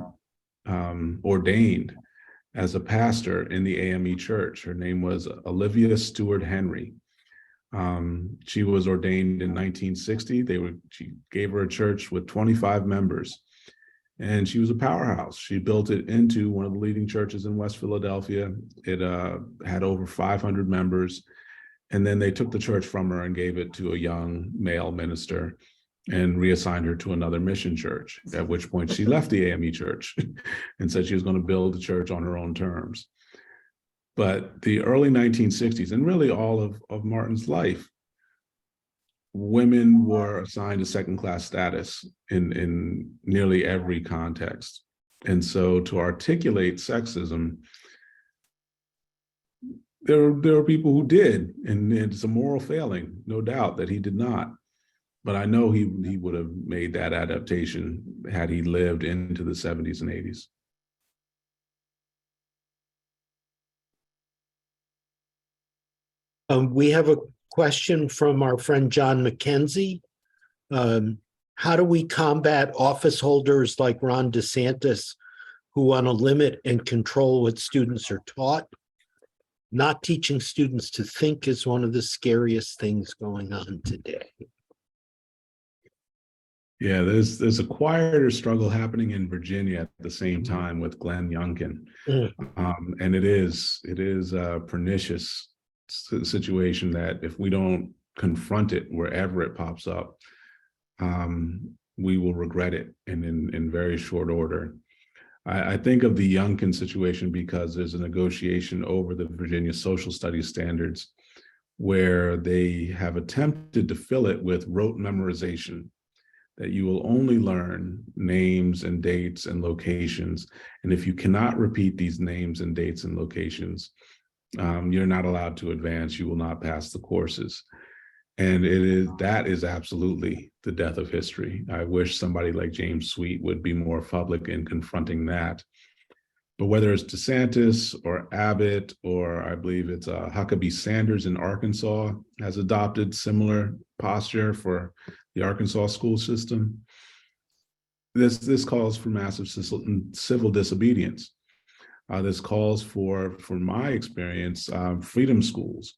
ordained as a pastor in the AME Church. Her name was Olivia Stewart Henry. She was ordained in 1960. She gave her a church with 25 members, and she was a powerhouse. She built it into one of the leading churches in West Philadelphia. It had over 500 members, and then they took the church from her and gave it to a young male minister and reassigned her to another mission church, at which point she left the AME Church and said she was going to build the church on her own terms. But the early 1960s, and really all of Martin's life, women were assigned a second-class status in nearly every context. And so to articulate sexism, there are people who did, and it's a moral failing, no doubt that he did not. But I know he would have made that adaptation had he lived into the 70s and 80s. We have a question from our friend John McKenzie. How do we combat office holders like Ron DeSantis who want to limit and control what students are taught? Not teaching students to think is one of the scariest things going on today. Yeah, there's a quieter struggle happening in Virginia at the same time with Glenn Youngkin, and it is a pernicious situation that if we don't confront it wherever it pops up, we will regret it, and in very short order. I think of the Youngkin situation because there's a negotiation over the Virginia social studies standards where they have attempted to fill it with rote memorization, that you will only learn names and dates and locations. And if you cannot repeat these names and dates and locations, you're not allowed to advance. You will not pass the courses. And that is absolutely the death of history. I wish somebody like James Sweet would be more public in confronting that. But whether it's DeSantis or Abbott, or I believe it's Huckabee Sanders in Arkansas has adopted similar posture for the Arkansas school system, this calls for massive civil disobedience. This calls for, from my experience, freedom schools,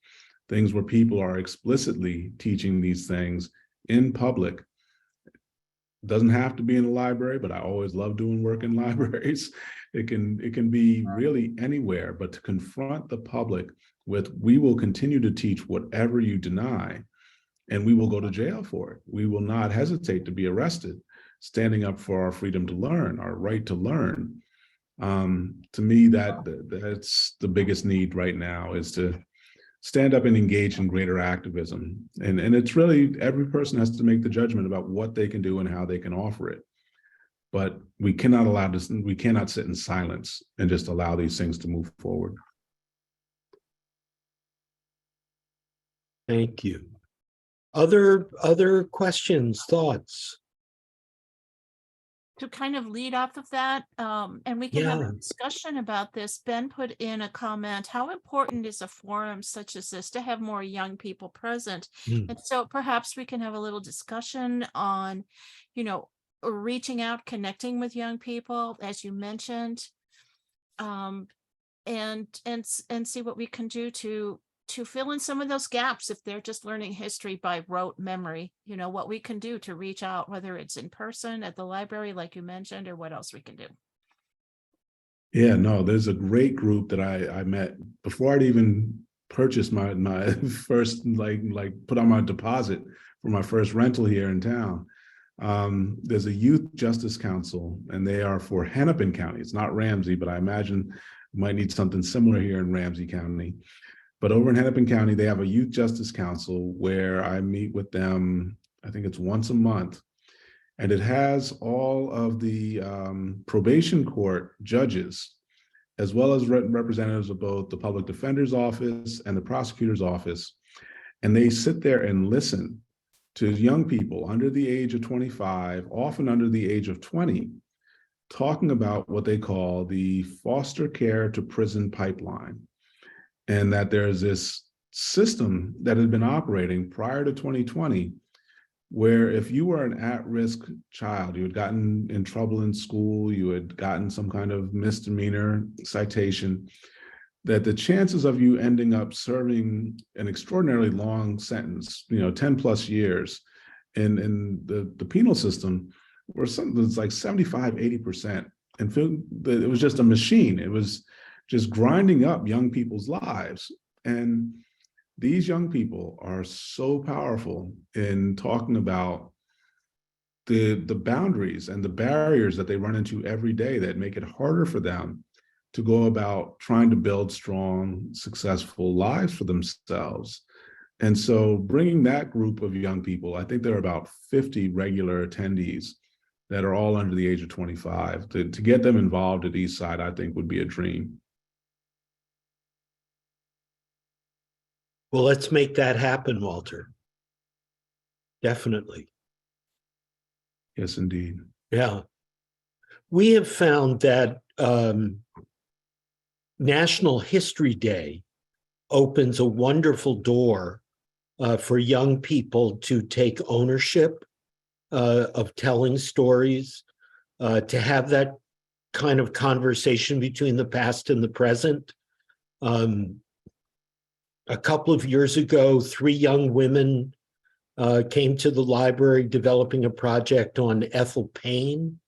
things where people are explicitly teaching these things in public. It doesn't have to be in a library, but I always love doing work in libraries. It can be really anywhere, but to confront the public with, we will continue to teach whatever you deny, and we will go to jail for it. We will not hesitate to be arrested, standing up for our freedom to learn, our right to learn. To me, that's the biggest need right now, is to stand up and engage in greater activism. And it's really, every person has to make the judgment about what they can do and how they can offer it. But we cannot allow this, we cannot sit in silence and just allow these things to move forward. Thank you. Other questions, thoughts? To kind of lead off of that, and we can have Yeah. a discussion about this. Ben put in a comment, how important is a forum such as this to have more young people present? Mm. And so perhaps we can have a little discussion on, reaching out, connecting with young people, as you mentioned, and see what we can do to fill in some of those gaps if they're just learning history by rote memory, what we can do to reach out, whether it's in person at the library, like you mentioned, or what else we can do. Yeah, no, there's a great group that I met before I'd even purchased my first, like put on my deposit for my first rental here in town. There's a Youth Justice Council, and they are for Hennepin County. It's not Ramsey, but I imagine we might need something similar here in Ramsey County. But over in Hennepin County, they have a Youth Justice Council where I meet with them, I think it's once a month. And it has all of the probation court judges, as well as representatives of both the public defender's office and the prosecutor's office. And they sit there and listen to young people under the age of 25, often under the age of 20, talking about what they call the foster care to prison pipeline. And that there's this system that had been operating prior to 2020, where if you were an at-risk child, you had gotten in trouble in school, you had gotten some kind of misdemeanor citation, that the chances of you ending up serving an extraordinarily long sentence, 10 plus years in the penal system, were something that's like 75, 80%. And it was just a machine. It was just grinding up young people's lives. And these young people are so powerful in talking about the boundaries and the barriers that they run into every day that make it harder for them to go about trying to build strong, successful lives for themselves. And so bringing that group of young people, I think there are about 50 regular attendees that are all under the age of 25. To get them involved at Eastside, I think would be a dream. Well, let's make that happen, Walter. Definitely. Yes, indeed. Yeah. We have found that National History Day opens a wonderful door for young people to take ownership of telling stories, to have that kind of conversation between the past and the present. A couple of years ago, 3 young women came to the library developing a project on Ethel Payne,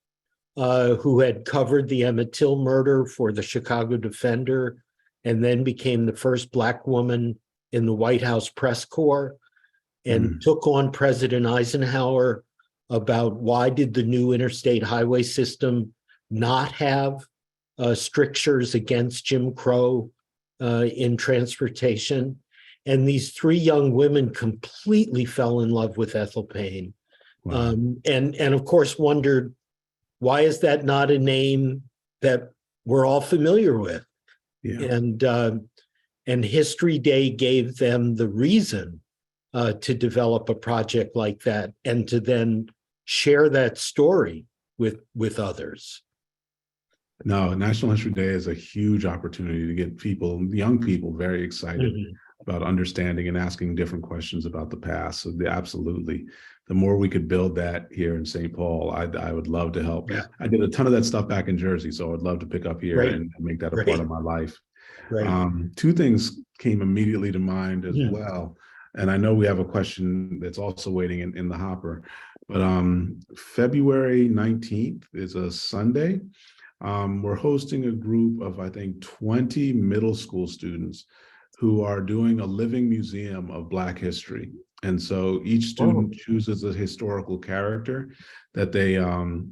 who had covered the Emmett Till murder for the Chicago Defender, and then became the first Black woman in the White House press corps, and took on President Eisenhower about why did the new interstate highway system not have strictures against Jim Crow in transportation. And these 3 young women completely fell in love with Ethel Payne. Wow. And of course wondered, why is that not a name that we're all familiar with? Yeah. And History Day gave them the reason to develop a project like that and to then share that story with others. No, National History Day is a huge opportunity to get people, young people, very excited about understanding and asking different questions about the past. So absolutely, the more we could build that here in St. Paul, I would love to help. Yeah. I did a ton of that stuff back in Jersey, so I'd love to pick up here Great. and make that a Great. part of my life. Right. 2 things came immediately to mind as well. And I know we have a question that's also waiting in the hopper, but February 19th is a Sunday. We're hosting a group of, I think, 20 middle school students who are doing a living museum of Black history. And so each student chooses a historical character that they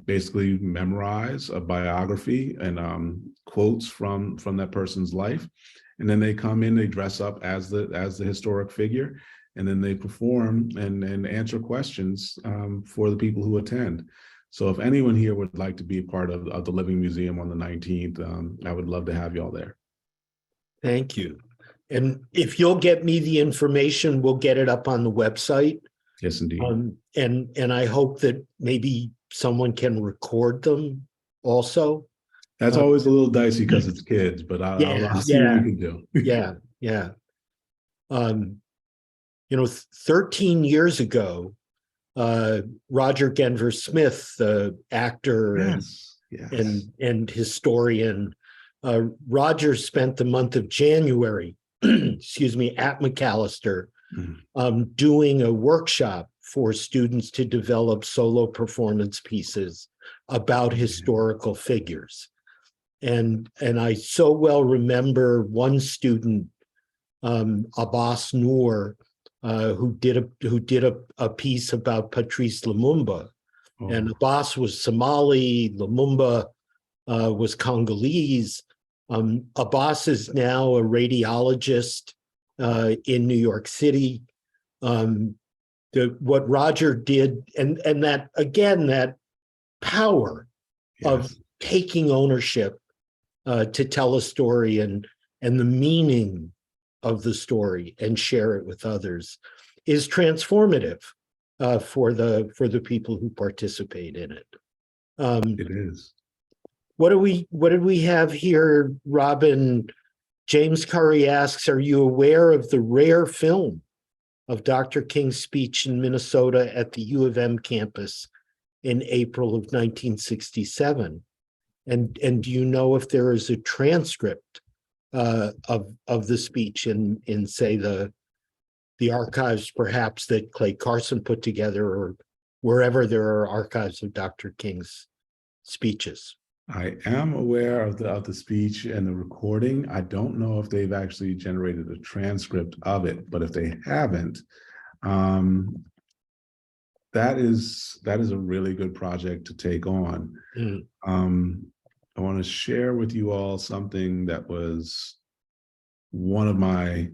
basically memorize a biography and quotes from that person's life. And then they come in, they dress up as the historic figure, and then they perform and answer questions for the people who attend. So if anyone here would like to be a part of the Living Museum on the 19th, I would love to have y'all there. Thank you. And if you'll get me the information, we'll get it up on the website. Yes, indeed. And I hope that maybe someone can record them also. That's always a little dicey because it's kids, but I'll see what we can do. Yeah. 13 years ago, Roger Denver Smith, the actor and historian, Roger spent the month of January, at Macalester, doing a workshop for students to develop solo performance pieces about historical figures. And I so well remember one student, Abbas Noor, who did a piece about Patrice Lumumba. And Abbas was Somali, Lumumba was Congolese. Abbas is now a radiologist in New York City. What Roger did, and that, again, that power of taking ownership to tell a story and the meaning of the story and share it with others is transformative for the people who participate in it. It is. What did we have here, Robin? James Curry asks, are you aware of the rare film of Dr. King's speech in Minnesota at the U of M campus in April of 1967? And do you know if there is a transcript of the speech in say the archives perhaps that Clay Carson put together, or wherever there are archives of Dr. King's speeches? I am aware of the speech and the recording. I don't know if they've actually generated a transcript of it, but if they haven't, that is a really good project to take on. I want to share with you all something that was one of my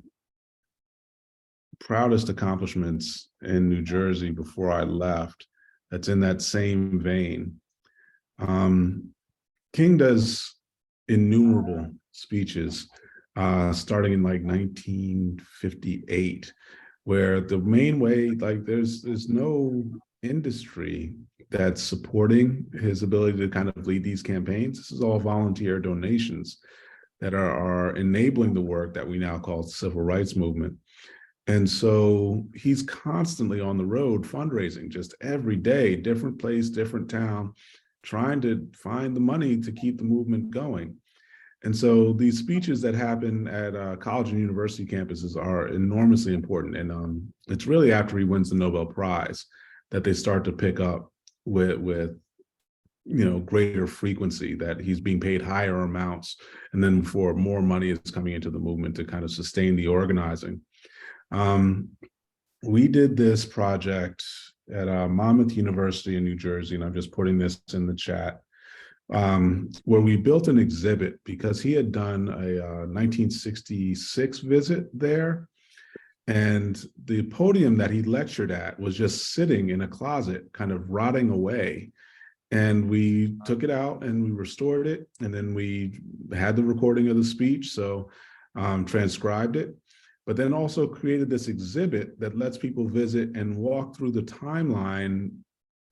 proudest accomplishments in New Jersey before I left. That's in that same vein. King does innumerable speeches, starting in like 1958, where the main way, like there's no industry that's supporting his ability to kind of lead these campaigns. This is all volunteer donations that are enabling the work that we now call civil rights movement. And so he's constantly on the road fundraising, just every day, different place, different town, trying to find the money to keep the movement going. And so these speeches that happen at college and university campuses are enormously important. And it's really after he wins the Nobel Prize that they start to pick up with greater frequency, that he's being paid higher amounts, and then for more money is coming into the movement to kind of sustain the organizing. We did this project at Monmouth University in New Jersey, and I'm just putting this in the chat, where we built an exhibit because he had done a 1966 visit there. And the podium that he lectured at was just sitting in a closet, kind of rotting away. And we took it out and we restored it. And then we had the recording of the speech, so transcribed it, but then also created this exhibit that lets people visit and walk through the timeline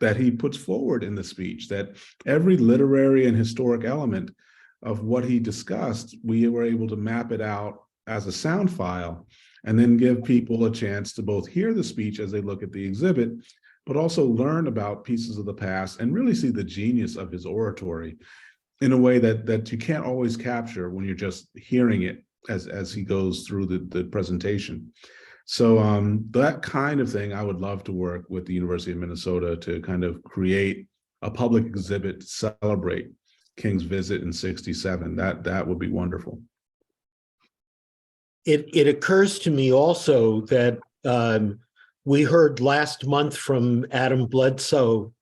that he puts forward in the speech, that every literary and historic element of what he discussed, we were able to map it out as a sound file, and then give people a chance to both hear the speech as they look at the exhibit, but also learn about pieces of the past and really see the genius of his oratory in a way that you can't always capture when you're just hearing it as he goes through the presentation. So that kind of thing, I would love to work with the University of Minnesota to kind of create a public exhibit to celebrate King's visit in '67. That would be wonderful. It occurs to me also that we heard last month from Adam Bledsoe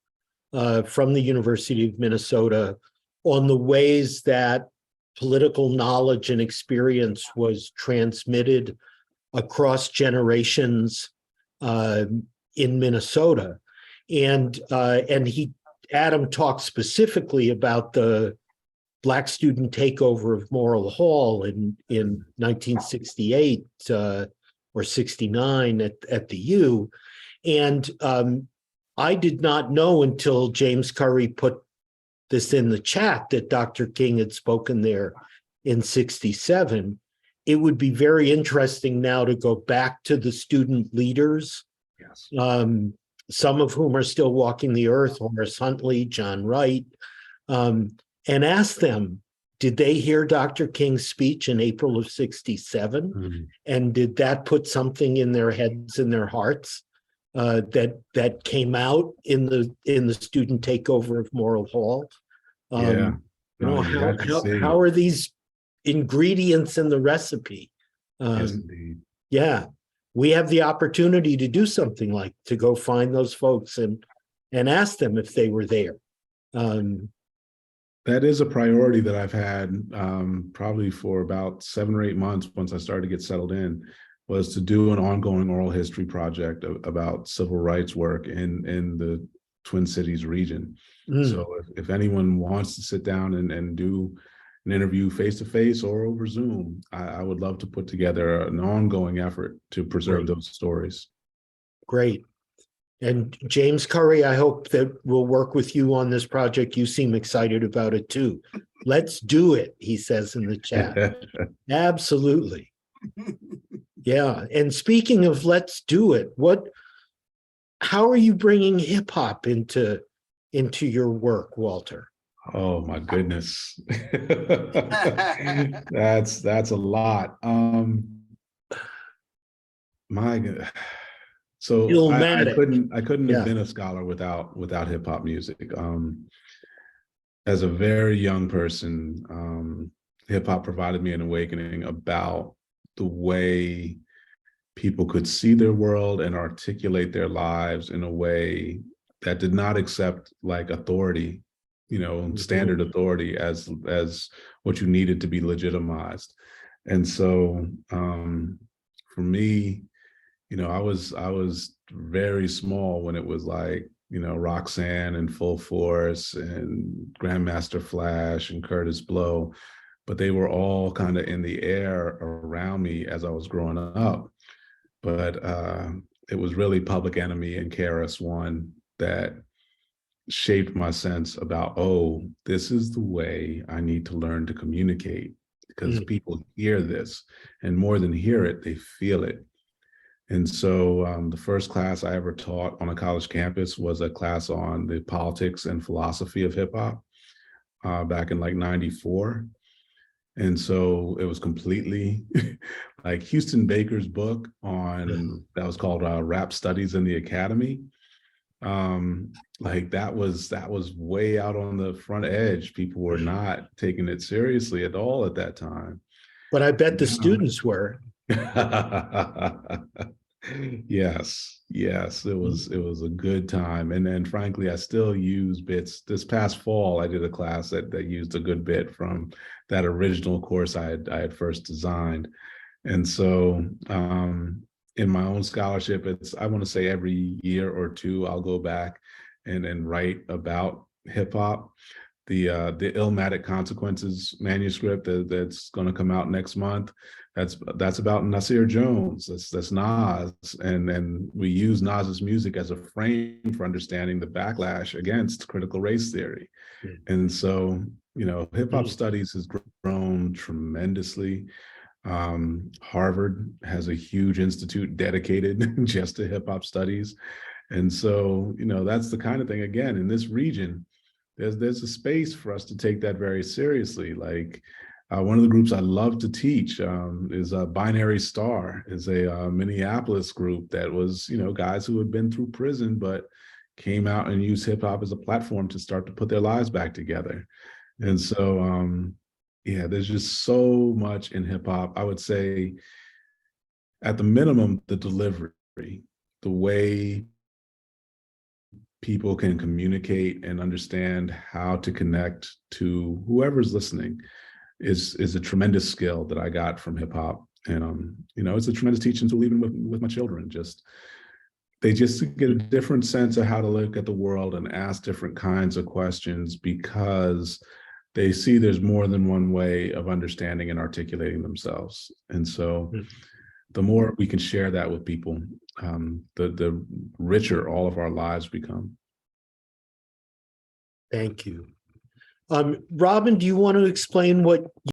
from the University of Minnesota on the ways that political knowledge and experience was transmitted across generations in Minnesota. And Adam talked specifically about the Black student takeover of Morrill Hall in 1968 or 69 at the U. And I did not know until James Curry put this in the chat that Dr. King had spoken there in '67. It would be very interesting now to go back to the student leaders, Yes. some of whom are still walking the earth, Horace Huntley, John Wright, and ask them, did they hear Dr. King's speech in April of '67? Mm-hmm. And did that put something in their heads and their hearts that came out in the student takeover of Morrill Hall? Yeah. How are these ingredients in the recipe? Yes, indeed. Yeah, we have the opportunity to do something like to go find those folks and ask them if they were there. That is a priority that I've had probably for about 7 or 8 months once I started to get settled in, was to do an ongoing oral history project about civil rights work in the Twin Cities region. So if anyone wants to sit down and do an interview face-to-face or over Zoom, I would love to put together an ongoing effort to preserve those stories. Great. And James Curry, I hope that we'll work with you on this project. You seem excited about it too. Let's do it, he says in the chat. Absolutely. Yeah. And speaking of let's do it, how are you bringing hip hop into your work, Walter? Oh my goodness. That's a lot. My God. So I couldn't have been a scholar without hip hop music. As a very young person, hip hop provided me an awakening about the way people could see their world and articulate their lives in a way that did not accept like authority, standard authority as what you needed to be legitimized. And so for me, I was very small when it was like, Roxanne and Full Force and Grandmaster Flash and Curtis Blow. but they were all kind of in the air around me as I was growing up. But it was really Public Enemy and KRS-One that shaped my sense about, oh, this is the way I need to learn to communicate, because people hear this, and more than hear it, they feel it. And so the first class I ever taught on a college campus was a class on the politics and philosophy of hip hop back in like '94. And so it was completely like Houston Baker's book on that was called Rap Studies in the Academy. Like that was way out on the front edge. People were not taking it seriously at all at that time. But I bet the students were. Yes, it was a good time. And then frankly, I still use bits. This past fall, I did a class that used a good bit from that original course I had first designed. And so in my own scholarship, I want to say every year or two, I'll go back and write about hip hop. The Illmatic Consequences manuscript that's going to come out next month. That's about Nasir Jones. That's Nas, and we use Nas's music as a frame for understanding the backlash against critical race theory. And so, hip hop studies has grown tremendously. Harvard has a huge institute dedicated just to hip hop studies, and so that's the kind of thing. Again, in this region, there's a space for us to take that very seriously. Like one of the groups I love to teach is Binary Star, is a Minneapolis group that was, guys who had been through prison, but came out and used hip hop as a platform to start to put their lives back together. And so, yeah, there's just so much in hip hop. I would say at the minimum, the delivery, the way people can communicate and understand how to connect to whoever's listening is a tremendous skill that I got from hip hop. And, it's a tremendous teaching tool even with my children. They just get a different sense of how to look at the world and ask different kinds of questions, because they see there's more than one way of understanding and articulating themselves. And so the more we can share that with people, the richer all of our lives become. Thank you. Robin, do you want to explain what